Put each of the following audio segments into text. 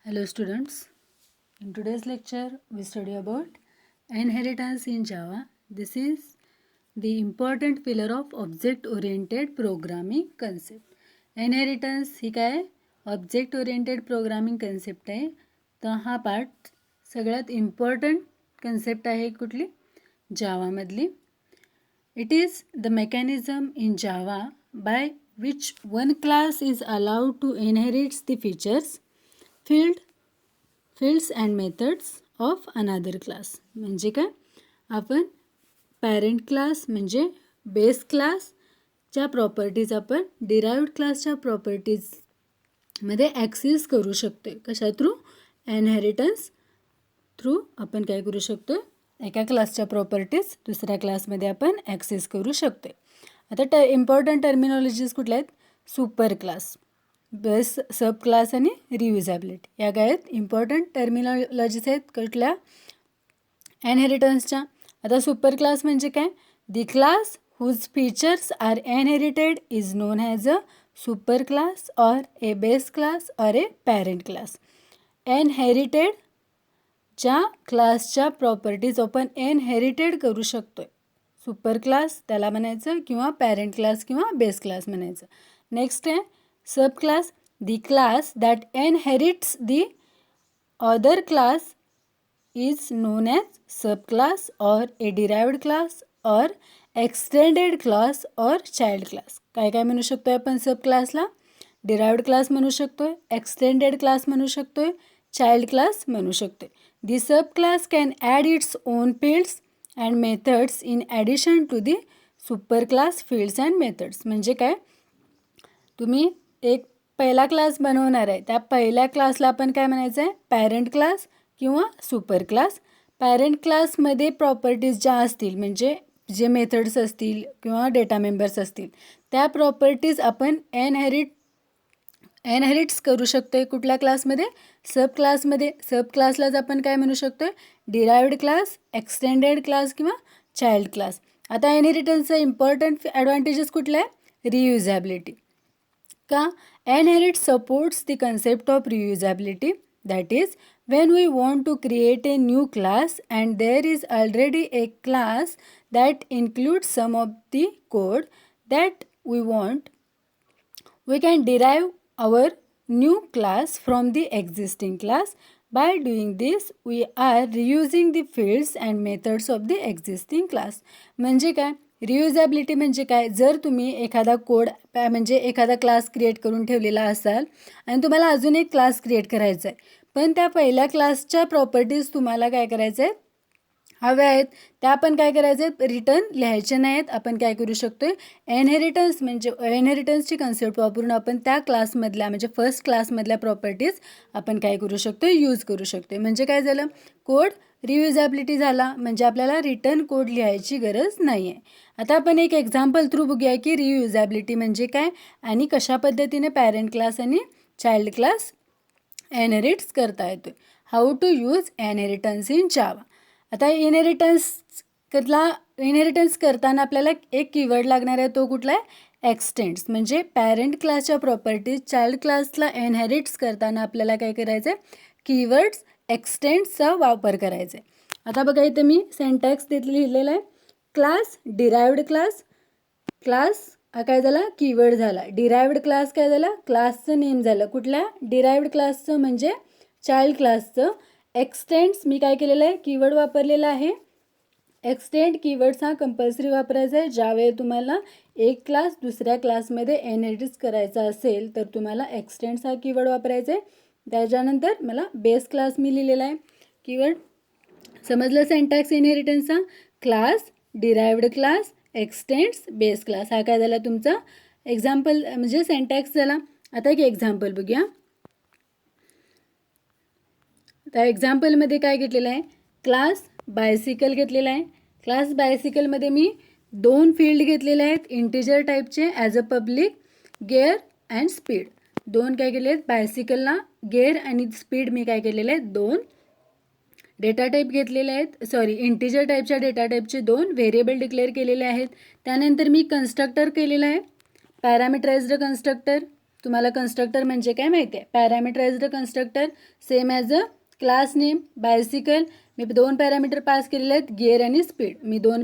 Hello students, in today's lecture we study about inheritance in Java. This is the important pillar of object oriented programming concept. Inheritance ही काय object oriented programming concept आहे. तर हा part सगळ्यात important concept आहे कुठली जावामधली. It is the mechanism in Java by which one class is allowed to inherit the features, fields and methods of another class. म्हणजे काय आपण पॅरेंट क्लास म्हणजे बेस क्लासच्या प्रॉपर्टीज आपण डिराइव्ड क्लासच्या प्रॉपर्टीजमध्ये ॲक्सेस करू शकतो. कशा थ्रू? इनहेरिटन्स थ्रू आपण काय करू शकतो, एका क्लासच्या प्रॉपर्टीज दुसऱ्या क्लासमध्ये आपण ॲक्सेस करू शकतो. आता इम्पॉर्टंट टर्मिनॉलॉजीज कुठल्या आहेत? सुपर क्लास, बेस, सब क्लास आणि रियुजेबिलिटी. या काय आहेत इम्पॉर्टंट टर्मिनॉलॉजीज आहेत कुठल्या इनहेरिटन्सच्या. आता सुपर क्लास म्हणजे काय? The class whose features are inherited is known as a super class or a base class or a parent class. Inherited ज्या क्लासच्या प्रॉपर्टीज आपण इनहेरिटेड करू शकतो सुपर क्लास त्याला म्हणायचं, किंवा पॅरेंट क्लास किंवा बेस क्लास म्हणायचं. नेक्स्ट आहे sub class, the class that inherits the other class is known as sub class or a derived class or extended class or child class. काय काय म्हणू शकतो आपण सब क्लासला? डिराइव्ड क्लास म्हणू शकतोय, एक्सटेंडेड क्लास म्हणू शकतोय, चाइल्ड क्लास म्हणू शकतोय. The sub class can add its own fields and methods in addition to the super class fields and methods. म्हणजे काय, तुम्ही एक पहिला क्लास बनवणार आहे, त्या पहिल्या क्लासला आपण काय म्हणायचं आहे? पॅरेंट क्लास किंवा सुपर क्लास. पॅरेंट क्लासमध्ये प्रॉपर्टीज ज्या असतील, म्हणजे जे मेथड्स असतील किंवा डेटा मेंबर्स असतील, त्या प्रॉपर्टीज आपण इनहेरिट्स करू शकतो आहे कुठल्या क्लासमध्ये? सब क्लासमध्ये. सब क्लासलाच आपण काय म्हणू शकतो आहे? डिराइव्ड क्लास, एक्सटेंडेड क्लास किंवा चाइल्ड क्लास. आता इनहेरिटन्सचा इम्पॉर्टंट ॲडव्हान्टेजेस कुठला आहे? रियुजेबिलिटी. का? Inherit supports the concept of reusability. That is when we want to create a new class and there is already a class that includes some of the code that we want, we can derive our new class from the existing class. By doing this we are reusing the fields and methods of the existing class. म्हणजे काय? रियुजेबिलिटी म्हणजे काय? जर तुम्ही एखादा code म्हणजे एखादा class create करून ठेवलेला असाल आणि तुम्हाला अजून एक क्लास क्रिएट करायचा आहे, पण त्या पहिल्या क्लासच्या प्रॉपर्टीज तुम्हाला काय करायचं आहे? हव्या आहेत, त्या आपण काय करायचं आहे? रिटर्न लिहायचे नाहीत. आपण काय करू शकतो आहे? इनहेरिटन्स म्हणजे इनहेरिटन्सची कन्सेप्ट वापरून आपण त्या क्लासमधल्या म्हणजे फर्स्ट क्लासमधल्या प्रॉपर्टीज आपण काय करू शकतो? यूज करू शकतो. म्हणजे काय झालं? कोड रियुजेबिलिटी झाला, म्हणजे आपल्याला रिटर्न कोड लिहायची गरज नाही आहे. आता आपण एक एक्झाम्पल थ्रू बघूया की रियुजेबिलिटी म्हणजे काय आणि कशा पद्धतीने पॅरेंट क्लास आणि चाइल्ड क्लास इनहेरिट्स करता येतो. How to use inheritance in Java. आता इनहेरिटन्स करताना आपल्याला एक कीवर्ड लागणार आहे, तो कुठला आहे? एक्सटेंड्स. म्हणजे पॅरेंट क्लासच्या प्रॉपर्टीज चाइल्ड क्लासला इनहेरिट्स करताना आपल्याला काय करायचं आहे? कीवर्ड्स एक्सटेंड्सचा वापर करायचा आहे. आता बघा इथे मी सेंटॅक्स तिथे लिहिलेला आहे. Class, derived class. क्लास हा काय झाला? कीवर्ड झाला. डिराइव्ड क्लास काय झाला? क्लासचं नेम झालं. कुठल्या? डिराइव्ड क्लासचं म्हणजे चाइल्ड क्लासचं. एक्सटेंड्स मी काय केलेलं आहे? कीवर्ड वापरलेला आहे. एक्सटेंड कीवर्ड्स हा कंपल्सरी वापरायचा आहे. ज्यावेळी तुम्हाला एक क्लास दुसऱ्या क्लासमध्ये इनहेरिट करायचा असेल तर तुम्हाला एक्सटेंड्स हा कीवर्ड वापरायचा आहे. त्याच्यानंतर मला बेस क्लास मी लिहिलेला आहे कीवर्ड. समजलं सेंटॅक्स इनहेरिटन्सचा? Class, derived class, extends, base class. हा काय झाला तुमचा एक्झाम्पल म्हणजे सेंटॅक्स झाला. आता एक एक्झाम्पल बघूया. त्या एक्झाम्पलमध्ये काय घेतलेलं आहे? क्लास बायसिकल घेतलेला आहे. क्लास बायसिकलमध्ये मी 2 फील्ड घेतलेले आहेत इंटिजर टाईपचे as a public, gear and speed. 2 काय केले आहेत? बायसिकलला गेअर आणि स्पीड मी काय केलेले आहेत? 2 डेटा टाईप घेतलेले आहेत. इंटिजर टाईपच्या डेटा टाईपचे 2 व्हेरिएबल डिक्लेअर केलेले आहेत. त्यानंतर मी कन्स्ट्रक्टर केलेलं आहे, पॅरामीटराइज्ड कन्स्ट्रक्टर. तुम्हाला कन्स्ट्रक्टर म्हणजे काय माहिती आहे. Parameterised constructor same as a class name. Bicycle मी 2 पॅरामीटर पास केलेले आहेत, गिअर आणि स्पीड. मी 2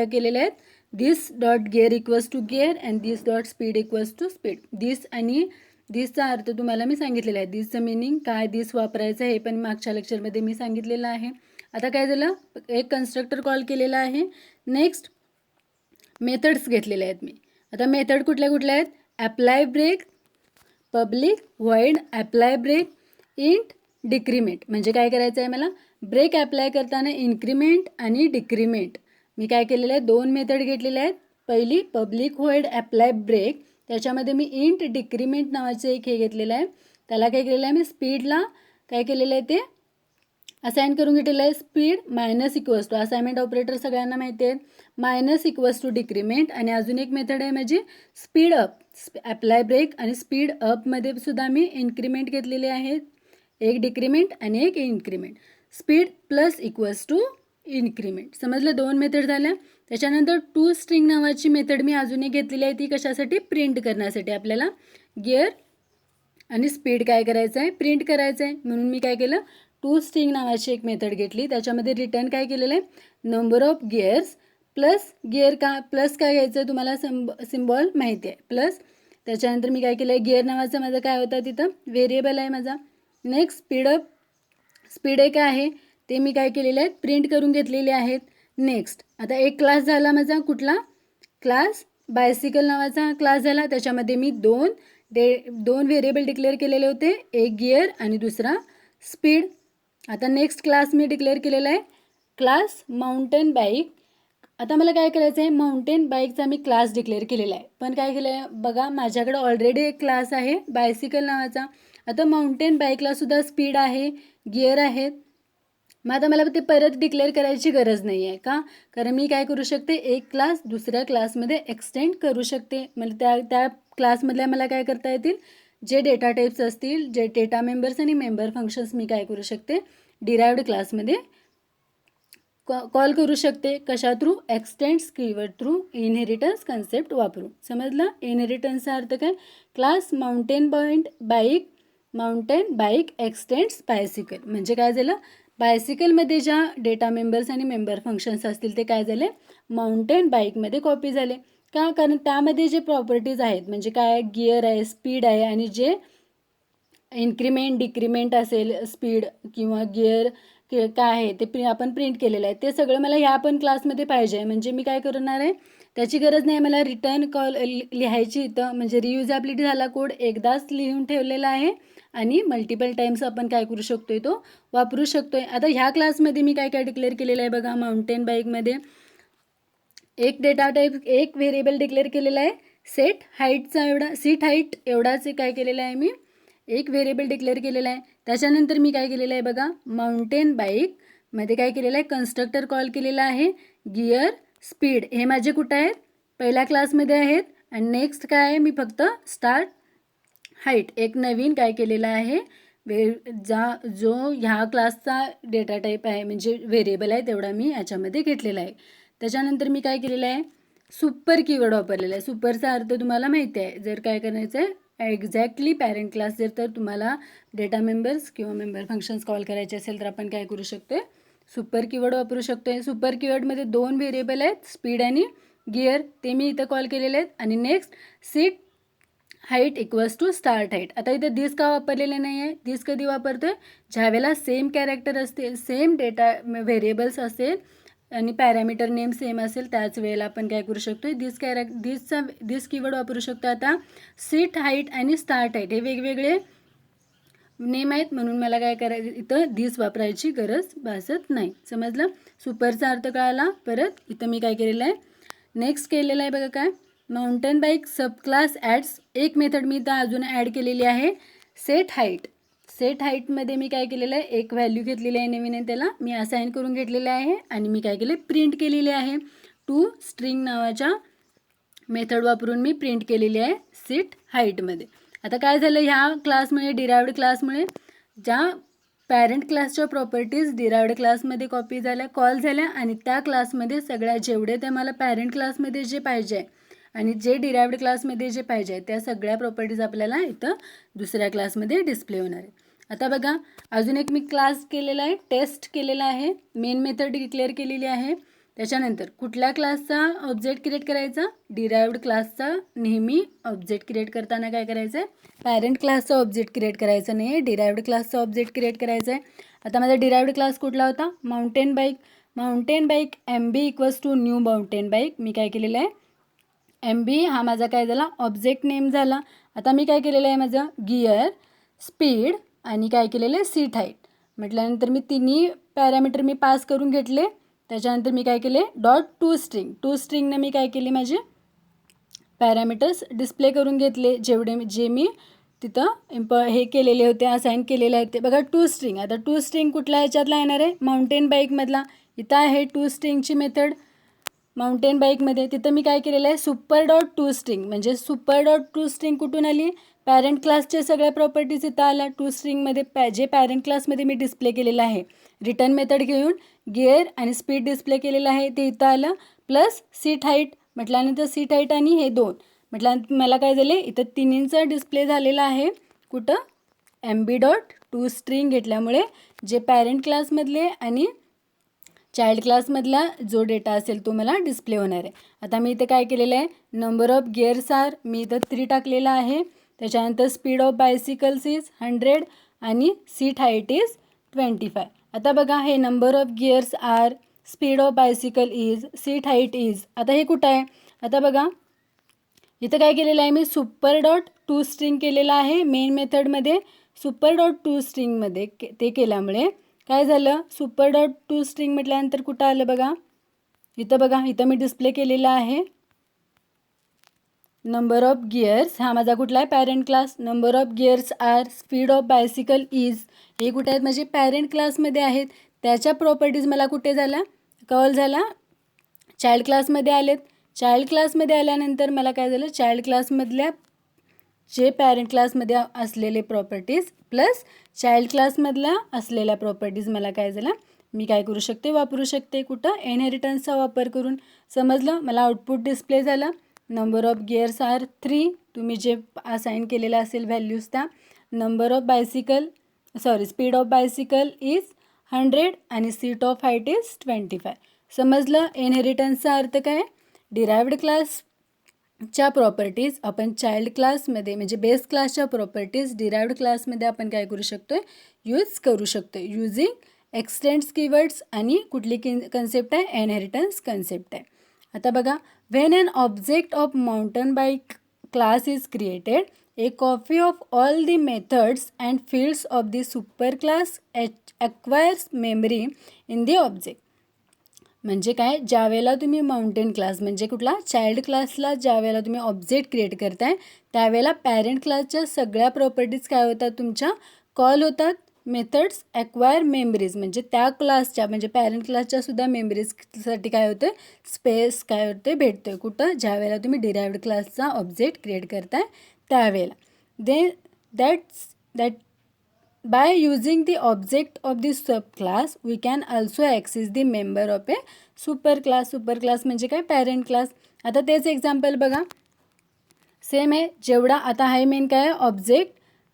केलेले आहेत. This dot gear equals to gear and this dot speed equals to speed. This आणि दिसचा अर्थ तुम्हाला मी सांगितलेला आहे. दिसचं मिनिंग काय, दिस वापरायचं हे पण मागच्या लेक्चरमध्ये मी सांगितलेलं आहे. आता काय झालं, एक कन्स्ट्रक्टर कॉल केलेला आहे. नेक्स्ट मेथड्स घेतलेले आहेत मी. आता मेथड कुठल्या कुठल्या आहेत, apply brake, public void apply brake, int decrement. म्हणजे काय करायचं आहे मला, ब्रेक ॲप्लाय करताना इन्क्रीमेंट आणि डिक्रीमेंट. मी काय केलेलं आहे, 2 मेथड घेतलेल्या आहेत. पहिली पब्लिक व्हॉइड ॲप्लाय ब्रेक, त्याच्यामध्ये मी इंट डिक्रीमेंट नावाचं एक हे घेतलेलं आहे. त्याला काय केलेलं आहे मी, स्पीडला काय केलेलं आहे ते असाइन करून घेतलेलं आहे. Speed minus equals to, assignment operator सगळ्यांना माहिती आहे, मायनस इक्वल्स टू डिक्रीमेंट. आणि अजून एक मेथड आहे माझी स्पीड अप. ॲप्लाय ब्रेक आणि स्पीड अपमध्ये सुद्धा मी इन्क्रीमेंट घेतलेले आहेत, एक डिक्रीमेंट आणि एक increment. Speed plus equals to increment. समजलं, 2 मेथड झाल्या. त्याच्यानंतर टू स्ट्रिंग नावाची मेथड मी अजून एक घेतलेली आहे. ती कशासाठी, प्रिंट करण्यासाठी. आपल्याला गिअर आणि स्पीड काय करायचं आहे, प्रिंट करायचं आहे. म्हणून मी काय केलं, टू स्ट्रिंग नावाची एक मेथड घेतली. त्याच्यामध्ये रिटर्न काय केलेलं आहे, number of gears plus gear. का प्लस काय घ्यायचं तुम्हाला सिम्बॉल माहिती आहे, प्लस. त्याच्यानंतर मी काय केलं आहे, गिअर नावाचं माझं काय होतं तिथं व्हेरिएबल आहे माझा. नेक्स्ट स्पीड अप, स्पीड एक आहे ते मी काय केलेले आहेत, प्रिंट करून घेतलेले आहेत. नेक्स्ट आता एक क्लास झाला माझा, कुठला क्लास, बायसिकल नावाचा क्लास झाला. त्याच्यामध्ये मी दोन व्हेरिएबल डिक्लेअर केलेले होते, एक गिअर आणि दुसरा स्पीड. आता नेक्स्ट क्लास मी डिक्लेअर केलेला आहे क्लास माउंटेन बाईक. आता मला काय करायचं आहे, माउंटेन बाईकचा मी क्लास डिक्लेअर केलेला आहे. पण काय केलं आहे बघा, माझ्याकडे ऑलरेडी एक क्लास आहे बायसिकल नावाचा. आता माउंटेन बाईकला सुद्धा स्पीड आहे, गिअर आहेत. मग आता मला ते परत डिक्लेअर करायची गरज नाही आहे. का, कारण मी काय करू शकते, एक क्लास दुसऱ्या क्लासमध्ये एक्सटेंड करू शकते. मला त्या क्लासमधल्या मला काय करता येतील, जे डेटा टाईप्स असतील, जे डेटा मेंबर्स आणि मेंबर फंक्शन्स मी काय करू शकते, डिराइव्ड क्लासमध्ये कॉल करू शकते. कशा through, x tends keyword through, inheritance concept वापरून. समजलं, इनहेरिटन्सचा अर्थ काय, class mountain bike x tends bicycle. म्हणजे काय झालं, बायसिकलमध्ये ज्या डेटा मेंबर्स आणि मेंबर फंक्शन्स असतील ते काय झाले, माउंटेन बाईकमध्ये कॉपी झाले. का, कारण त्यामध्ये जे प्रॉपर्टीज आहेत, म्हणजे काय, गिअर आहे, स्पीड आहे, आणि जे इन्क्रीमेंट डिक्रीमेंट असेल, स्पीड किंवा गिअर काय आहे ते आपण प्रिंट केलेलं आहे, ते सगळं मला ह्या पण क्लासमध्ये पाहिजे. म्हणजे मी काय करणार आहे, त्याची गरज नाही मला रिटर्न कॉल लिहायची इथं. म्हणजे रियुजेबिलिटी झाला कोड, एकदाच लिहून ठेवलेला आहे आणि मल्टिपल टाईम्स आपण काय करू शकतोय, तो वापरू शकतोय. आता ह्या क्लासमध्ये मी काय काय डिक्लेअर केलेलं आहे बघा, माउंटेन बाईकमध्ये एक डेटा टाईप, एक व्हेरिएबल डिक्लेअर केलेला आहे, सेट हाईट एवढाच काय केलेला आहे मी, एक व्हेरिएबल डिक्लेअर केलेला आहे. त्याच्यानंतर मी काय केलेलं आहे बघा, माउंटेन बाईकमध्ये काय केलेलं आहे, कन्स्ट्रक्टर कॉल केलेला आहे, गिअर स्पीड हे माझे कुठं आहेत, पहिल्या क्लासमध्ये आहेत. आणि नेक्स्ट काय आहे, मी फक्त स्टार्ट हाईट एक नवीन काय केलेला आहे, जो ह्या क्लासचा डेटा टाईप आहे, म्हणजे व्हेरिएबल आहे, तेवढा मी याच्यामध्ये घेतलेला आहे. त्याच्यानंतर मी काय केलेलं आहे, सुपर कीवर्ड वापरलेला आहे. सुपरचा अर्थ तुम्हाला माहिती आहे. जर काय करायचं आहे, एक्झॅक्टली पॅरेंट क्लास तर तुम्हाला डेटा मेंबर्स किंवा मेंबर फंक्शन्स कॉल करायचे असेल तर आपण काय करू शकतो, सुपर कीवर्ड वापरू शकतो. सुपर कीवर्डमध्ये 2 व्हेरिएबल आहेत, स्पीड आणि गिअर, ते मी इथं कॉल केलेले आहेत. आणि next seat height equals to start height. आता इथं दिस का वापरलेले नाही आहे, दिस कधी वापरतो आहे, ज्यावेळेला सेम कॅरेक्टर असतील, सेम डेटा व्हेरिएबल्स असेल आणि पॅरामीटर नेम सेम असेल, त्याच वेळेला आपण काय करू शकतो, दिस कीवर्ड वापरू शकतो. आता सीट हाईट आणि स्टार्ट हाईट हे वेगवेगळे नेम आहेत, म्हणून मला काय करायचं, इथं दिस वापरायची गरज भासत नाही. समजलं, सुपरचा अर्थ कळाला. परत इथं मी काय केलेलं आहे, नेक्स्ट केलेलं आहे बघा, काय, माउंटेन बाईक सब क्लास ॲड्स, एक मेथड मी इथं अजून ॲड केलेली आहे, सेट हाईट. सेट हाईटमध्ये मी काय केलेलं आहे, एक व्हॅल्यू घेतलेली आहे नवीन, त्याला मी असाइन करून घेतलेले आहे आणि मी काय केले, प्रिंट केलेले आहे. टू स्ट्रिंग नावाच्या मेथड वापरून मी प्रिंट केलेली आहे सीट हाईटमध्ये. आता काय झालं, ह्या क्लासमुळे, डिराइव्ड क्लासमुळे ज्या पॅरेंट क्लासच्या प्रॉपर्टीज डिराइव्ड क्लासमध्ये कॉल झाल्या आणि त्या क्लासमध्ये सगळ्या जेवढे त्या मला पॅरेंट क्लासमध्ये जे पाहिजे आणि जे डिराइव्ड क्लासमध्ये जे पाहिजे आहे त्या सगळ्या प्रॉपर्टीज आपल्याला इथं दुसऱ्या क्लासमध्ये डिस्प्ले होणार आहे. आता बघा, अजून एक मी क्लास केलेला आहे, टेस्ट केलेला आहे, मेन मेथड डिक्लेअर केलेली आहे. त्याच्यानंतर कुठल्या क्लासचा ऑब्जेक्ट क्रिएट करायचा, डिराइव्ड क्लासचा. नेहमी ऑब्जेक्ट क्रिएट करताना काय करायचं आहे, पॅरेंट क्लासचा ऑब्जेक्ट क्रिएट करायचा नाही आहे, डिराइव्ड क्लासचा ऑब्जेक्ट क्रिएट करायचा आहे. आता माझा डिराइव्ड क्लास कुठला होता, mountain bike. Mountain bike MB equals to new mountain bike. मी काय केलेलं आहे, MB हा माझा काय झाला, ऑब्जेक्ट नेम झाला. आता मी काय केलेलं आहे, माझं गिअर, स्पीड आणि काय केलेलं आहे, सीट हाईट म्हटल्यानंतर मी तिन्ही पॅरामीटर मी पास करून घेतले. त्याच्यानंतर मी काय केले, टू स्ट्रिंगनं मी काय केले, माझे पॅरामीटर्स डिस्प्ले करून घेतले, जे मी तिथं हे केलेले होते, असाईन केलेले आहेत ते. बघा, टू स्ट्रिंग. आता टू स्ट्रिंग कुठल्या ह्याच्यातला येणार आहे, माउंटेन बाईकमधला. इथं आहे टू स्ट्रिंगची मेथड माउंटेन बाईकमध्ये. तिथं मी काय केलेलं आहे, टू स्ट्रिंग. म्हणजे टू स्ट्रिंग कुठून आली, पॅरेंट क्लासचे सगळ्या प्रॉपर्टीज इथं आल्या टू स्ट्रिंगमध्ये. जे पॅरेंट क्लासमध्ये मी डिस्प्ले केलेलं आहे, रिटर्न मेथड घेऊन गिअर आणि स्पीड डिस्प्ले केलेलं आहे ते इथं आलं. प्लस सीट हाईट म्हटल्यानंतर सीट हाईट आणि हे दोन म्हटल्यानंतर मला काय झाले, इथं तिन्हींचा डिस्प्ले झालेला आहे. कुठं, MB.टू स्ट्रिंग घेतल्यामुळे जे पॅरेंट क्लासमधले आणि चाइल्ड क्लासमधला जो डेटा असेल तो मला डिस्प्ले होणार आहे. आता मी इथं काय केलेलं आहे, नंबर ऑफ गिअर्स आर मी इथं 3 टाकलेला आहे. त्याच्यानंतर स्पीड ऑफ बायसिकल्स इज 100 आणि सीट हाईट इज 25. आता बघा, हे number of gears are, speed of bicycle is, seat height is. आता हे कुठं आहे, आता बघा इथं काय केलेलं आहे, मी टू स्ट्रिंग केलेलं आहे मेन मेथडमध्ये. टू स्ट्रिंगमध्ये ते केल्यामुळे काय झालं, टू स्ट्रिंग म्हटल्यानंतर कुठं आलं बघा, इथं मी डिस्प्ले केलेला आहे नंबर ऑफ गिअर्स. हा माझा कुठला आहे, parent class. Number of gears are, speed of bicycle is, हे कुठे आहेत, म्हणजे पॅरेंट क्लासमध्ये आहेत. त्याच्या प्रॉपर्टीज मला कुठे झाला, कॉल झाला, चाइल्ड क्लासमध्ये आलेत. चाइल्ड क्लासमध्ये आल्यानंतर मला काय झालं, चाइल्ड क्लासमधल्या जे पॅरेंट क्लासमध्ये असलेले प्रॉपर्टीज प्लस चाइल्ड क्लासमधल्या असलेल्या प्रॉपर्टीज मला काय झालं, मी काय करू शकते, वापरू शकते. कुठं, इनहेरिटन्सचा वापर करून. समजलं, मला आउटपुट डिस्प्ले झाला. नंबर ऑफ गिअर्स आर 3, तुम्ही जे असाईन केलेलं असेल व्हॅल्यूज त्या. Number of speed of bicycle is 100 आणि सीट ऑफ हाईट इज 25. समजलं, इनहेरिटन्सचा अर्थ काय, डिराइव्ड क्लासच्या प्रॉपर्टीज आपण चाइल्ड क्लासमध्ये म्हणजे बेस क्लासच्या प्रॉपर्टीज डिराइव्ड क्लासमध्ये आपण काय करू शकतो, यूज करू शकतो युजिंग एक्सटेंड्स कीवर्ड्स. आणि कुठली कन्सेप्ट आहे, इनहेरिटन्स कन्सेप्ट आहे. आता बघा, when an object of mountain bike class is created, A copy of all the methods and fields of the super class acquires memory in the object. म्हणजे काय, ज्यावेळेला तुम्ही माउंटेन क्लास म्हणजे कुठला, चाइल्ड क्लासला ज्यावेळेला तुम्ही ऑब्जेक्ट क्रिएट करताय त्यावेळेला पॅरेंट क्लासच्या सगळ्या प्रॉपर्टीज काय होतात, तुमच्या कॉल होतात. मेथड्स ॲक्वायर मेमरीज म्हणजे त्या क्लासच्या म्हणजे पॅरेंट क्लासच्या सुद्धा मेमरीजसाठी काय होतं, स्पेस काय होते, भेटतो आहे. कुठं, ज्यावेळेला तुम्ही डिराइव्ड क्लासचा ऑब्जेक्ट क्रिएट करताय त्यावेळेला. That by using the object of the subclass we can also access the member of a superclass. superclass म्हणजे काय, पॅरेंट क्लास. आता तेच एक्झाम्पल बघा, सेम आहे. जेवढा आता आहे मेन काय,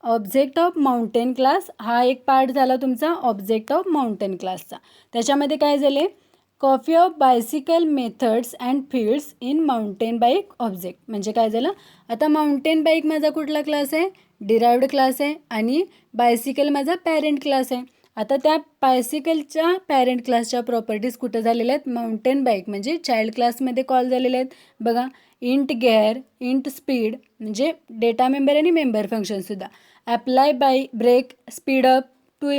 ऑब्जेक्ट ऑफ माउंटेन क्लास हा एक पार्ट झाला तुमचा ऑब्जेक्ट ऑफ माउंटेन क्लासचा. त्याच्यामध्ये काय झाले, copy of bicycle methods and fields in mountain bike object. म्हणजे काय झालं, आता माउंटेन बाईक माझा कुठला क्लास आहे, डिराइव्ड क्लास आहे आणि बायसिकल माझा पॅरेंट क्लास आहे. आता त्या बायसिकलच्या पॅरेंट क्लासच्या प्रॉपर्टीज कुठं झालेल्या आहेत, माउंटेन बाईक म्हणजे चाइल्ड क्लासमध्ये कॉल झालेले आहेत. बघा, इंट गिअर, इंट स्पीड म्हणजे डेटा मेंबर आणि मेंबर फंक्शनसुद्धा. Apply brake, speed up, to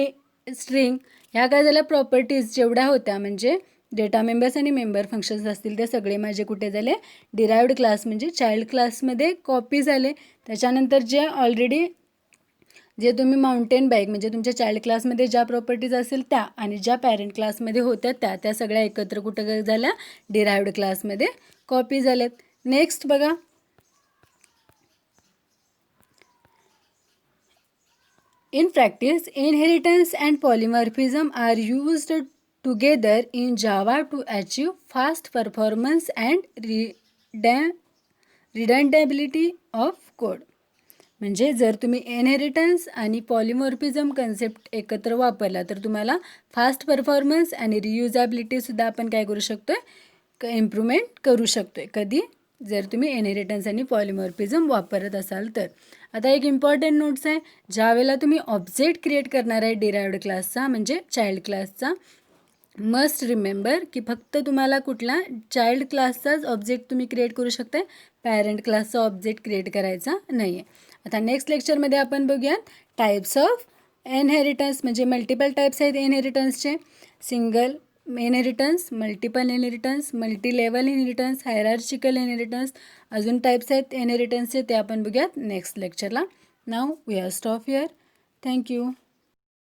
string, ह्या काय झाल्या प्रॉपर्टीज जेवढ्या होत्या म्हणजे डेटा मेंबर्स आणि मेंबर फंक्शन्स असतील ते सगळे माझे कुठे झाले, डिराइव्ड क्लास म्हणजे चाइल्ड क्लासमध्ये कॉपी झाले. त्याच्यानंतर जे तुम्ही माउंटेन बाईक म्हणजे तुमच्या चाइल्ड क्लासमध्ये ज्या प्रॉपर्टीज असेल त्या आणि ज्या पॅरेंट क्लासमध्ये होत्या त्या सगळ्या एकत्र कुठं झाल्या, डिराइव्ड क्लासमध्ये कॉपी झाल्यात. नेक्स्ट बघा, in practice, inheritance and polymorphism are used together in Java to achieve fast performance and redundancy of code. म्हणजे जर तुम्ही इनहेरिटन्स आणि पॉलिमॉर्फिझम कन्सेप्ट एकत्र वापरला तर तुम्हाला फास्ट परफॉर्मन्स आणि रियुजेबिलिटीसुद्धा आपण काय करू शकतो आहे, इम्प्रूव्हमेंट करू शकतो आहे. कधी? जर तुम्ही इनहेरिटन्स आणि पॉलिमॉर्फिझम वापरत असाल तर. आता एक इम्पॉर्टंट नोट्स आहे, ज्यावेळेला तुम्ही ऑब्जेक्ट क्रिएट करणार आहे डिराइव्हड क्लासचा म्हणजे चाइल्ड क्लासचा, मस्ट रिमेंबर की फक्त तुम्हाला कुठला चाइल्ड क्लासचाच ऑब्जेक्ट तुम्ही क्रिएट करू शकता, पॅरेंट क्लासचा ऑब्जेक्ट क्रिएट करायचा नाही आहे. आता नेक्स्ट लेक्चरमध्ये आपण बघूयात टाईप्स ऑफ इनहेरिटन्स, म्हणजे मल्टिपल टाईप्स आहेत इनहेरिटन्सचे. Single inheritance, multiple inheritance, multi level inheritance, hierarchical inheritance, अजून टाईप्स आहेत इनहेरिटन्सचे, ते आपण बघूयात नेक्स्ट लेक्चरला. Now we are stop here. Thank you.